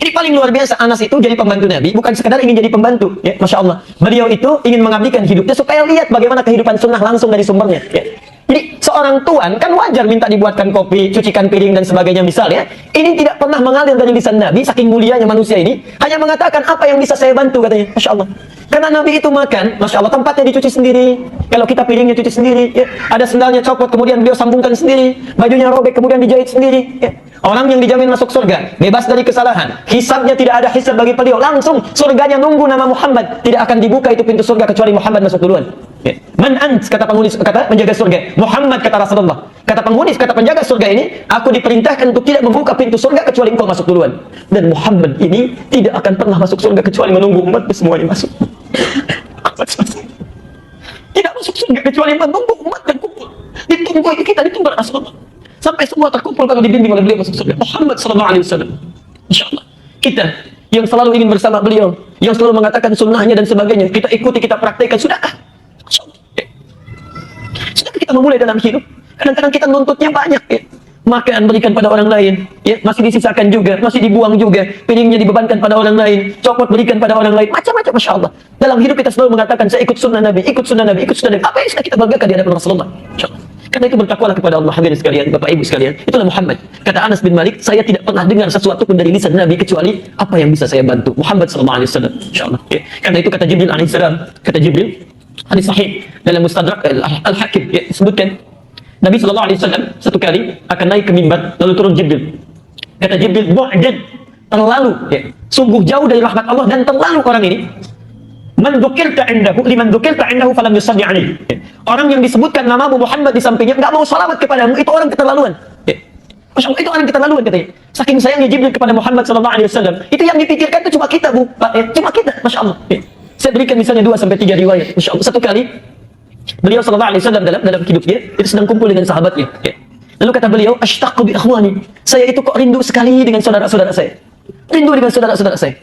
Ini paling luar biasa. Anas itu jadi pembantu Nabi, bukan sekadar ingin jadi pembantu. Ya, Masya Allah. Beliau itu ingin mengabdikan hidupnya supaya lihat bagaimana kehidupan sunnah langsung dari sumbernya. Ya. Jadi seorang tuan kan wajar minta dibuatkan kopi, cucikan piring dan sebagainya misalnya. Ini tidak pernah mengalir dari lisan Nabi, saking mulianya manusia ini. Hanya mengatakan apa yang bisa saya bantu katanya. Masya Allah. Karena Nabi itu makan, Masya Allah, tempatnya dicuci sendiri. Kalau kita piringnya cuci sendiri, ya. Ada sendalnya copot, kemudian beliau sambungkan sendiri. Bajunya robek, kemudian dijahit sendiri. Ya. Orang yang dijamin masuk surga, bebas dari kesalahan. Hisabnya tidak ada hisab bagi beliau. Langsung surganya nunggu nama Muhammad. Tidak akan dibuka itu pintu surga kecuali Muhammad masuk duluan. Ya. Man ant, kata penghuni, kata penjaga surga. Muhammad, kata Rasulullah. Kata penghuni, kata penjaga surga ini, aku diperintahkan untuk tidak membuka pintu surga kecuali engkau masuk duluan. Dan Muhammad ini tidak akan pernah masuk surga kecuali menunggu umat semuanya masuk. Tidak masuk surga kecuali menunggu umat dan kumpul. Ditunggu kita, ditunggu Rasulullah. Sampai semua terkumpul baru dibimbing oleh beliau masuk surga. Muhammad sallallahu alaihi wasallam. Insyaallah. Kita yang selalu ingin bersama beliau, yang selalu mengatakan sunnahnya dan sebagainya, kita ikuti, kita praktekkan, sudahkah? Sudah kita memulai dalam hidup. Kadang-kadang kita nuntutnya banyak, ya. Makan berikan pada orang lain, ya, masih disisakan juga, masih dibuang juga, piringnya dibebankan pada orang lain, copot berikan pada orang lain, macam-macam, Masya Allah. Dalam hidup kita selalu mengatakan, saya ikut sunnah Nabi, ikut sunnah Nabi, ikut sunnah Nabi. Apa yang sudah kita banggakan di hadapan Rasulullah? Masya Allah. Karena itu bertakwalah kepada Allah, hadirin sekalian, Bapak Ibu sekalian. Itulah Muhammad. Kata Anas bin Malik, saya tidak pernah dengar sesuatu pun dari lisan Nabi kecuali apa yang bisa saya bantu. Muhammad sallallahu alaihi wasallam. Insyaallah. Ya. Karena itu kata Jibril alaihi salam, kata Jibril, hadis sahih dalam Mustadrak Al-Hakim, ya, disebutkan Nabi sallallahu alaihi wasallam satu kali akan naik ke mimbar, lalu turun Jibril. Kata Jibril, bu'dan, terlalu, ya, sungguh jauh dari rahmat Allah dan terlalu orang ini. Man dzukirta indahu liman dzukirta indahu falam yusalli alaihi. Orang yang disebutkan namamu Muhammad di sampingnya enggak mau salawat kepadamu, itu orang keterlaluan. Ya. Masya Allah, itu orang keterlaluan katanya. Saking sayangnya Jibril kepada Muhammad sallallahu alaihi wasallam, itu yang dipikirkan itu cuma kita, Bu. Pak, ya, cuma kita. Masya Allah. Ya. Saya berikan misalnya 2 sampai 3 riwayat. Masya Allah. Satu kali beliau sallallahu alaihi wasallam dalam hidupnya itu sedang kumpul dengan sahabatnya. Ya. Lalu kata beliau, ashtaqu bi ikhwani. Saya itu kok rindu sekali dengan saudara-saudara saya. Rindu dengan saudara-saudara saya.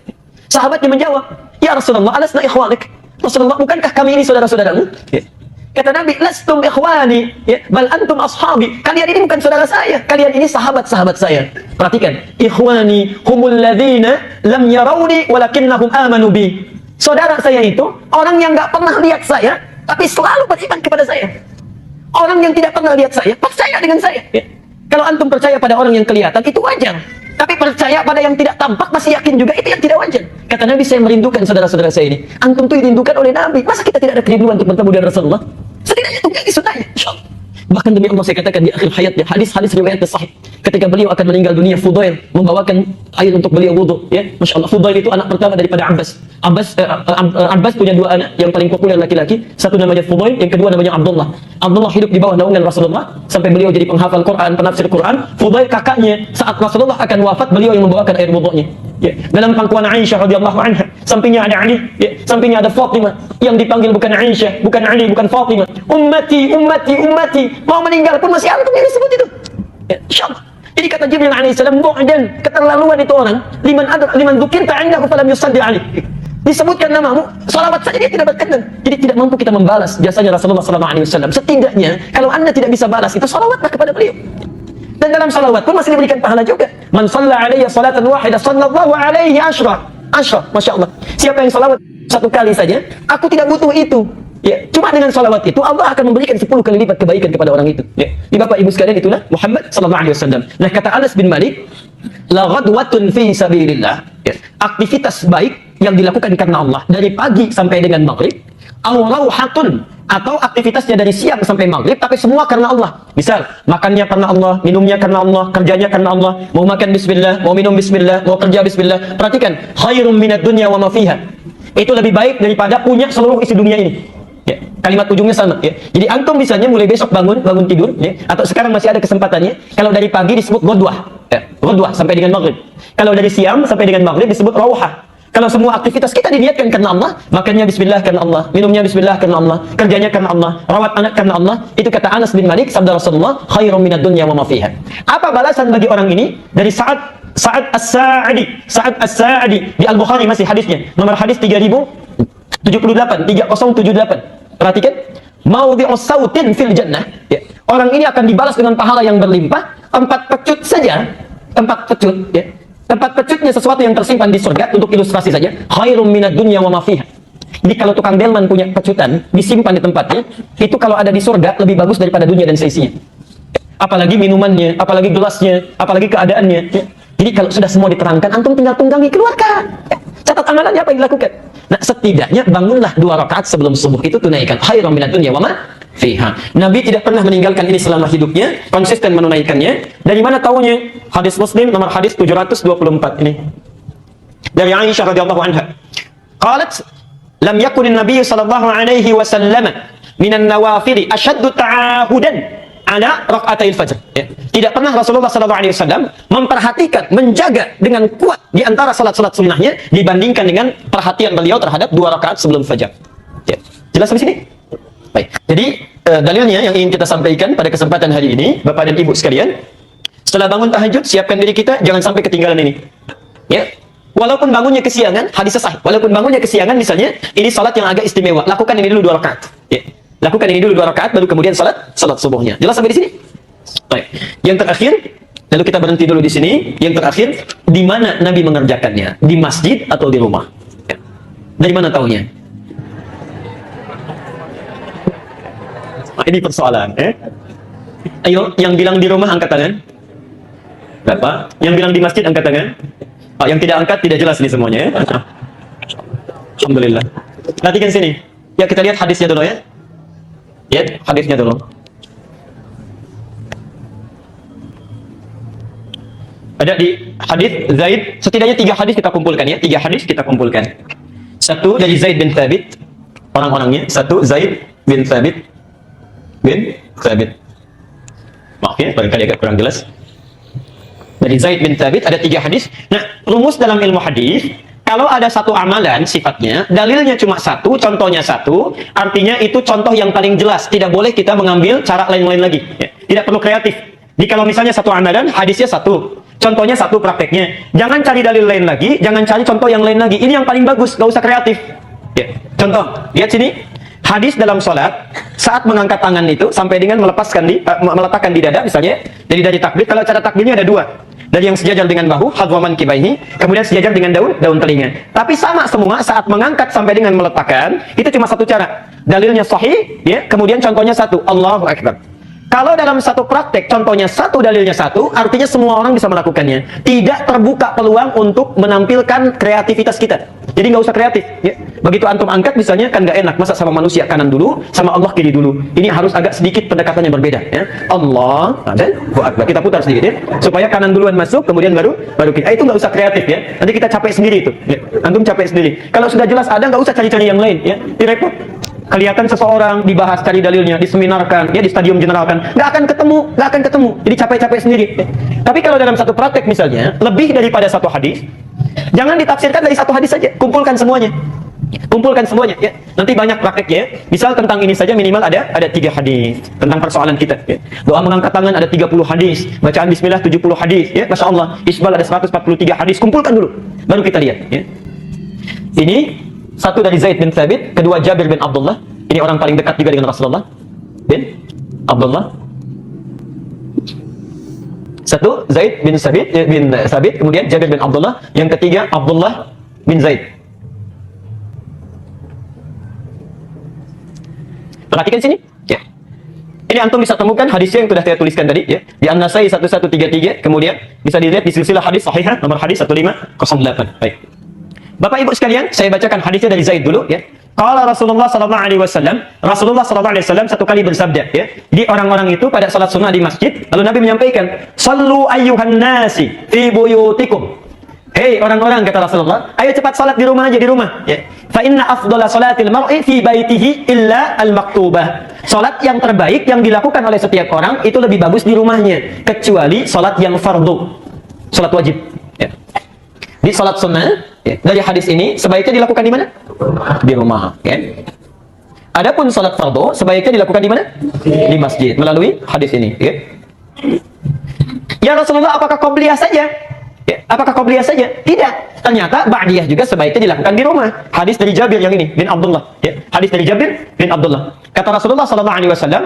Sahabatnya menjawab, ya Rasulullah, alasna ikhwanik. Rasulullah, bukankah kami ini saudara-saudaramu? Ya. Kata Nabi, lastum ikhwani, ya, bal antum ashabi. Kalian ini bukan saudara saya, kalian ini sahabat-sahabat saya. Perhatikan, ikhwani humul ladzina lam yarawni walakinnahum amanu bi. Saudara saya itu orang yang enggak pernah lihat saya, tapi selalu beriman kepada saya. Orang yang tidak pernah lihat saya, percaya dengan saya. Ya. Kalau antum percaya pada orang yang kelihatan, itu wajar. Tapi percaya pada yang tidak tampak, masih yakin juga, itu yang tidak wajar. Kata Nabi, saya merindukan saudara-saudara saya ini. Antum tuh dirindukan oleh Nabi. Masa kita tidak ada kerinduan untuk bertemu dengan Rasulullah? Setidaknya tunggangi sunnahnya, insyaallah. Bahkan demi Allah saya katakan di akhir hayatnya, hadis-hadis riwayat sahih. Ketika beliau akan meninggal dunia, Fudail membawakan air untuk beliau wudu. Ya, Masya Allah. Fudail itu anak pertama daripada Abbas. Abbas punya 2 anak yang paling populer laki-laki. Satu namanya Fudail, yang kedua namanya Abdullah. Abdullah hidup di bawah naungan Rasulullah sampai beliau jadi penghafal Quran, penafsir Quran. Fudail kakaknya, saat Rasulullah akan wafat, beliau yang membawakan air wudunya. Ya, dalam pangkuan Aisyah radhiyallahu anha, sampingnya ada Ali, ya, sampingnya ada Fatimah, yang dipanggil bukan Aisyah, bukan Ali, bukan Fatimah. Ummati, ummati, ummati. Mau meninggal pun masih antum yang disebut itu. Ya, insyaallah. Jadi kata Jibril alaihissalam, bu'dan, keterlaluan itu orang, liman dzukirta indahu falam yusalli alaihi. Disebutkan namamu, salawat saja dia tidak berkenan. Jadi tidak mampu kita membalas jasanya Rasulullah sallallahu alaihi wasallam. Setidaknya kalau Anda tidak bisa balas itu, salawatlah kepada beliau. Dan dalam salawat pun masih diberikan pahala juga. Man shalla alayya salatan wahidah sallallahu alaihi asyra. Masya Allah. Siapa yang salawat 1 kali saja, aku tidak butuh itu. Ya, cuma dengan salawat itu Allah akan memberikan 10 kali lipat kebaikan kepada orang itu. Ya. Di Bapak Ibu sekalian, itulah Muhammad sallallahu alaihi wasallam. Nah, kata Anas bin Malik, la ghadwatun fi sabilillah. Ya. Aktivitas baik yang dilakukan karena Allah dari pagi sampai dengan maghrib, aw rauhatun, atau aktivitasnya dari siang sampai maghrib tapi semua karena Allah. Misal, makannya karena Allah, minumnya karena Allah, kerjanya karena Allah, mau makan bismillah, mau minum bismillah, mau kerja bismillah. Perhatikan, khairum minad dunya wa ma fiha. Itu lebih baik daripada punya seluruh isi dunia ini. Ya, kalimat ujungnya sama, ya. Jadi antum misalnya mulai besok bangun tidur, ya, atau sekarang masih ada kesempatannya. Kalau dari pagi disebut ghadwah, ya, ghadwah sampai dengan maghrib. Kalau dari siang sampai dengan maghrib disebut rauhah. Kalau semua aktivitas kita diniatkan karena Allah, makannya bismillah karena Allah, minumnya bismillah karena Allah, kerjanya karena Allah, rawat anak karena Allah, itu kata Anas bin Malik, sabda Rasulullah, khairum minad dunya wa ma fiha. Apa balasan bagi orang ini? Dari Sa'ad As-Sa'adi di Al-Bukhari masih hadisnya. Nomor hadis 3078. Perhatikan, maudhi'us sautin fil jannah. Ya. Orang ini akan dibalas dengan pahala yang berlimpah, 4 pecut saja. 4 pecut, ya. Tempat pecutnya sesuatu yang tersimpan di surga, untuk ilustrasi saja, khairum minad dunya wa ma fiha. Jadi kalau tukang delman punya pecutan, disimpan di tempatnya, itu kalau ada di surga lebih bagus daripada dunia dan seisinya. Apalagi minumannya, apalagi gelasnya, apalagi keadaannya. Ya. Jadi kalau sudah semua diterangkan, antum tinggal tunggangi, keluarkan. Ya. Catat amalannya apa yang dilakukan. Nah, setidaknya bangunlah 2 rakaat sebelum subuh itu tunaikan. Khairum minad dunya wa ma fiha. Nabi tidak pernah meninggalkan ini selama hidupnya, konsisten menunaikannya. Dari mana taunya? Hadis Muslim nomor hadis 724 ini. Dari Aisyah radhiyallahu anha. Qalat, "Lam yakun an-nabiy sallallahu alaihi wasallam minan nawafil ashaddu ta'ahudan ala raka'atil fajr." Ya. Tidak pernah Rasulullah sallallahu alaihi wasallam memperhatikan, menjaga dengan kuat di antara salat-salat sunnahnya dibandingkan dengan perhatian beliau terhadap 2 rakaat sebelum fajar. Ya. Jelas sampai sini? Baik. Jadi dalilnya yang ingin kita sampaikan pada kesempatan hari ini, Bapak dan Ibu sekalian, setelah bangun tahajud, siapkan diri kita jangan sampai ketinggalan ini. Ya. Walaupun bangunnya kesiangan, hadis sahih. Walaupun bangunnya kesiangan misalnya, ini salat yang agak istimewa. Lakukan ini dulu 2 rakaat. Ya. Lakukan ini dulu 2 rakaat baru kemudian salat subuhnya. Jelas sampai di sini? Baik. Yang terakhir, lalu kita berhenti dulu di sini. Yang terakhir, di mana Nabi mengerjakannya? Di masjid atau di rumah? Ya. Dari mana taunya? Nah, ini persoalan, Ayo, yang bilang di rumah angkat tangan. Berapa? Yang bilang di masjid angkat tangan. Oh, yang tidak angkat tidak jelas nih semuanya, ya. Alhamdulillah. Perhatikan sini. Ya, kita lihat hadisnya dulu, ya. Lihat hadisnya dulu. Ada di hadis Zaid, setidaknya 3 hadis kita kumpulkan, ya. 3 hadis kita kumpulkan. Satu dari Zaid bin Thabit, orang-orangnya. Satu Zaid bin Thabit. Maaf ya, barangkali agak kurang jelas. Dari Zaid bin Thabit ada 3 hadis. Nah, rumus dalam ilmu hadis, kalau ada satu amalan sifatnya, dalilnya cuma satu, contohnya satu, artinya itu contoh yang paling jelas. Tidak boleh kita mengambil cara lain-lain lagi. Ya. Tidak perlu kreatif. Jadi kalau misalnya satu amalan, hadisnya satu, contohnya satu, prakteknya. Jangan cari dalil lain lagi, jangan cari contoh yang lain lagi. Ini yang paling bagus, gak usah kreatif. Ya. Contoh, lihat sini. Hadis dalam sholat, saat mengangkat tangan itu sampai dengan meletakkan di dada misalnya, jadi dari takbir, kalau cara takbirnya ada 2. Dari yang sejajar dengan bahu, hadwaman kibaihi, kemudian sejajar dengan daun telinga. Tapi sama semua saat mengangkat sampai dengan meletakkan, itu cuma satu cara. Dalilnya sahih, ya, kemudian contohnya satu, Allahu Akbar. Kalau dalam satu praktek, contohnya satu, dalilnya satu, artinya semua orang bisa melakukannya. Tidak terbuka peluang untuk menampilkan kreativitas kita. Jadi nggak usah kreatif. Ya. Begitu antum angkat misalnya, kan nggak enak. Masa sama manusia kanan dulu, sama Allah kiri dulu. Ini harus agak sedikit pendekatannya berbeda. Ya. Allah, dan Akbar. Kita putar sedikit, ya. Supaya kanan duluan masuk, kemudian baru kiri. Itu nggak usah kreatif, ya. Nanti kita capek sendiri itu. Ya. Antum capek sendiri. Kalau sudah jelas ada, nggak usah cari-cari yang lain. Ya. Direpot. Kelihatan seseorang dibahas cari dalilnya, diseminarkan, ya, di stadium generalkan, nggak akan ketemu, jadi capek-capek sendiri. Tapi kalau dalam satu praktek misalnya, lebih daripada satu hadis, jangan ditafsirkan dari satu hadis saja, kumpulkan semuanya, ya. Nanti banyak prakteknya. Misal tentang ini saja minimal ada 3 hadis tentang persoalan kita. Ya. Doa mengangkat tangan ada 30 hadis, bacaan Bismillah 70 hadis, ya, Masya Allah. Isbal ada 143 hadis, kumpulkan dulu, baru kita lihat. Ya. Ini satu dari Zaid bin Thabit, kedua Jabir bin Abdullah. Ini orang paling dekat juga dengan Rasulullah bin Abdullah. Satu Zaid bin Thabit, kemudian Jabir bin Abdullah. Yang ketiga Abdullah bin Zaid. Perhatikan sini. Ya. Ini antum bisa temukan hadisnya yang sudah saya tuliskan tadi, ya. Di An-Nasai 1133, kemudian bisa dilihat di silsilah hadis sahihah nomor hadis 1508. Baik. Bapak Ibu sekalian, saya bacakan hadisnya dari Zaid dulu, ya. Qala Rasulullah sallallahu alaihi wasallam satu kali bersabda, ya. Di orang-orang itu pada salat sunnah di masjid, lalu Nabi menyampaikan, "Shallu ayyuhan nasi fi buyutikum." Hei orang-orang, kata Rasulullah, ayo cepat salat di rumah aja, di rumah, ya. Fa inna afdhala salatil mar'i fi baitihi illa al-maktubah. Salat yang terbaik yang dilakukan oleh setiap orang itu lebih bagus di rumahnya, kecuali salat yang fardu, salat wajib, ya. Di salat sunnah, ya, dari hadis ini sebaiknya dilakukan di mana? Di rumah. Ya. Adapun salat fardu sebaiknya dilakukan di mana? Di masjid melalui hadis ini. Ya, ya Rasulullah, apakah qobliyah saja? Ya, apakah qobliyah saja? Tidak. Ternyata ba'diyah juga sebaiknya dilakukan di rumah. Hadis dari Jabir yang ini bin Abdullah. Ya, hadis dari Jabir bin Abdullah. Kata Rasulullah sallallahu alaihi wasallam,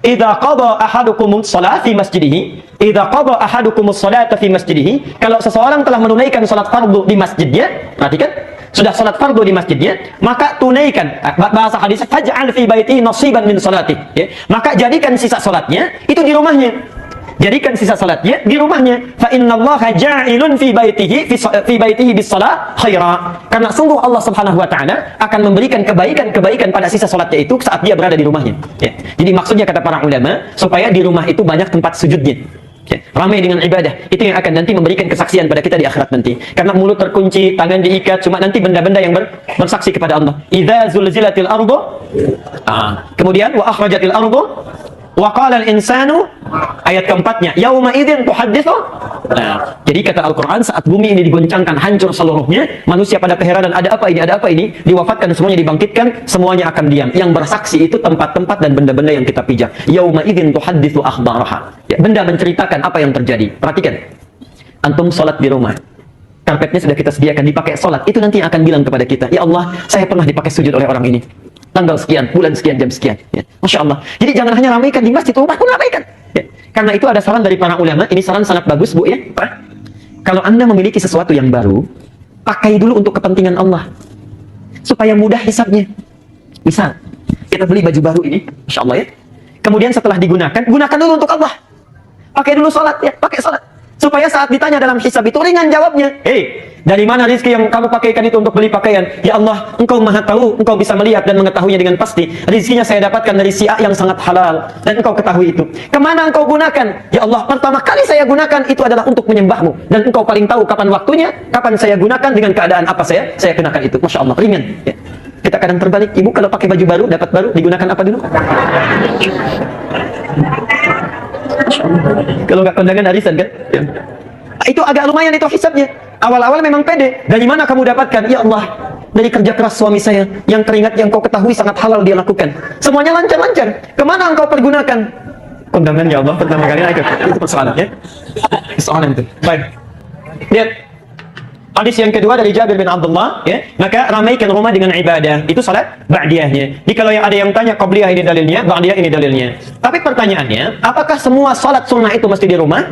"Idza qada ahadukumus shalah fi masjidihi, idza qada ahadukumus salata fi masjidihi." Kalau seseorang telah menunaikan salat fardu di masjidnya, perhatikan, sudah salat fardu di masjidnya, maka tunaikan, bahasa hadis, faj'al fi baitihi nasiban min salati, ya. Maka jadikan sisa salatnya itu di rumahnya. Jadikan sisa salatnya di rumahnya. Fa innallaha ja'ilun fi baitihi bis shalah khaira. Karena sungguh Allah Subhanahu wa taala akan memberikan kebaikan-kebaikan pada sisa salatnya itu saat dia berada di rumahnya. Ya. Jadi maksudnya kata para ulama, supaya di rumah itu banyak tempat sujudnya. Ya. Ramai dengan ibadah. Itu yang akan nanti memberikan kesaksian pada kita di akhirat nanti. Karena mulut terkunci, tangan diikat, cuma nanti benda-benda yang bersaksi kepada Allah. Idza zulzilatil ardu. Kemudian wa akhrajatil ardu. Wa qala al-insanu, ayat keempatnya, yauma idzin tuhadditsu. Nah, jadi kata Al-Qur'an, saat bumi ini digoncangkan hancur seluruhnya, manusia pada keheranan, ada apa ini, diwafatkan semuanya, dibangkitkan, semuanya akan diam. Yang bersaksi itu tempat-tempat dan benda-benda yang kita pijak. Yauma idzin tuhadditsu akhbaraha. Ya, benda menceritakan apa yang terjadi. Perhatikan. Antum salat di rumah. Karpetnya sudah kita sediakan dipakai salat. Itu nanti yang akan bilang kepada kita, "Ya Allah, saya pernah dipakai sujud oleh orang ini. Tanggal sekian, bulan sekian, jam sekian." Ya. Masya Allah. Jadi jangan hanya ramaikan di masjid, rumah pun ramaikan. Ya. Karena itu ada saran dari para ulama, ini saran sangat bagus, Bu, ya. Pak, kalau Anda memiliki sesuatu yang baru, pakai dulu untuk kepentingan Allah. Supaya mudah hisabnya. Misal, kita beli baju baru ini, Masya Allah, ya. Kemudian setelah digunakan, gunakan dulu untuk Allah. Pakai dulu sholat, ya, pakai sholat. Supaya saat ditanya dalam hisab itu ringan jawabnya. Dari mana rezeki yang kamu pakaikan itu untuk beli pakaian? Ya Allah, Engkau Maha Tahu, Engkau bisa melihat dan mengetahuinya dengan pasti. Rezekinya saya dapatkan dari si A yang sangat halal, dan Engkau ketahui itu. Kemana Engkau gunakan? Ya Allah, pertama kali saya gunakan itu adalah untuk menyembahmu, dan Engkau paling tahu kapan waktunya, kapan saya gunakan, dengan keadaan apa saya gunakan itu. Masya Allah, ringan. Ya. Kita kadang terbalik, ibu kalau pakai baju baru, dapat baru, digunakan apa dulu? Kalau nggak kondangan arisan kan? Ya. Itu agak lumayan itu hisabnya. Awal-awal memang pede. Dari mana kamu dapatkan? Ya Allah, dari kerja keras suami saya, yang keringat yang kau ketahui sangat halal dia lakukan. Semuanya lancar-lancar. Kemana engkau pergunakan? Kondangan, ya Allah, pertama kali itu persoalan, ya. Persoalan itu. Baik. Lihat. Hadis yang kedua dari Jabir bin Abdullah, ya. Maka ramaikan rumah dengan ibadah. Itu salat ba'diyahnya. Jadi kalau yang ada yang tanya qabliyah ini dalilnya, ba'diyah ini dalilnya. Tapi pertanyaannya, apakah semua salat sunnah itu mesti di rumah?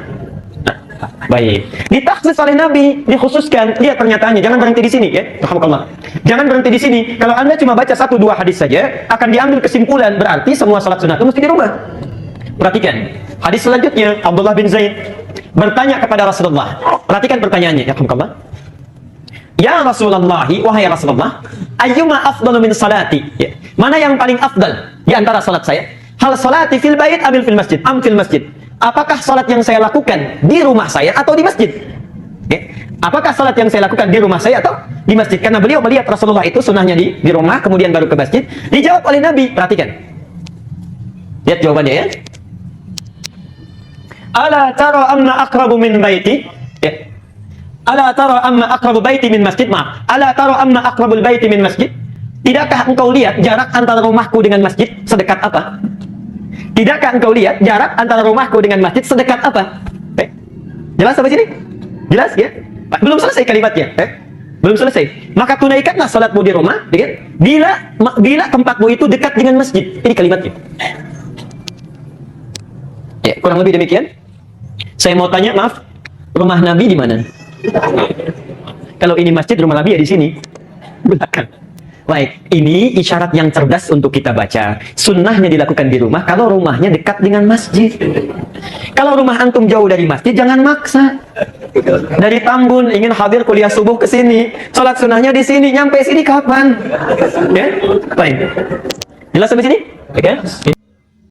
Baik. Ditakhsis oleh Nabi, dikhususkan. Lihat pernyataannya, jangan berhenti di sini, ya. Alhamdulillah. Jangan berhenti di sini. Kalau Anda cuma baca 1-2 hadis saja, akan diambil kesimpulan berarti semua salat sunnah itu mesti di rumah. Perhatikan. Hadis selanjutnya, Abdullah bin Zaid bertanya kepada Rasulullah. Perhatikan pertanyaannya, ya. Alhamdulillah. Ya Rasulullah, wahai Rasulullah, ayyuma afdalu min salati? Ya. Mana yang paling afdal di antara salat saya? Hal salati fil bait amil fil masjid? Am fil masjid? Apakah salat yang saya lakukan di rumah saya atau di masjid? Ya. Apakah salat yang saya lakukan di rumah saya atau di masjid? Karena beliau melihat Rasulullah itu sunnahnya di rumah, kemudian baru ke masjid. Dijawab oleh Nabi. Perhatikan. Lihat jawabannya, ya. Ala tara anna aqrabu min baiti? Ya. Ala tara amma aqrabu baiti min masjid? Maaf. Ala tara amma aqrabul baiti min masjid? Tidakkah engkau lihat jarak antara rumahku dengan masjid sedekat apa? Tidakkah engkau lihat jarak antara rumahku dengan masjid sedekat apa? Jelas sampai sini? Jelas, ya? Belum selesai kalimatnya. Belum selesai. Maka tunaikanlah salatmu di rumah, ya? Bila tempatmu itu dekat dengan masjid. Ini kalimatnya. Ya, kurang lebih demikian. Saya mau tanya, maaf, rumah Nabi di mana? Kalau ini masjid, rumah Nabi ya di sini, belakang. Baik, ini isyarat yang cerdas untuk kita baca. Sunnahnya dilakukan di rumah kalau rumahnya dekat dengan masjid. Kalau rumah antum jauh dari masjid, jangan maksa. Dari Tambun ingin hadir kuliah subuh ke sini, sholat sunnahnya di sini, nyampe sini kapan? Ya, baik. Jelas sampai sini? Oke.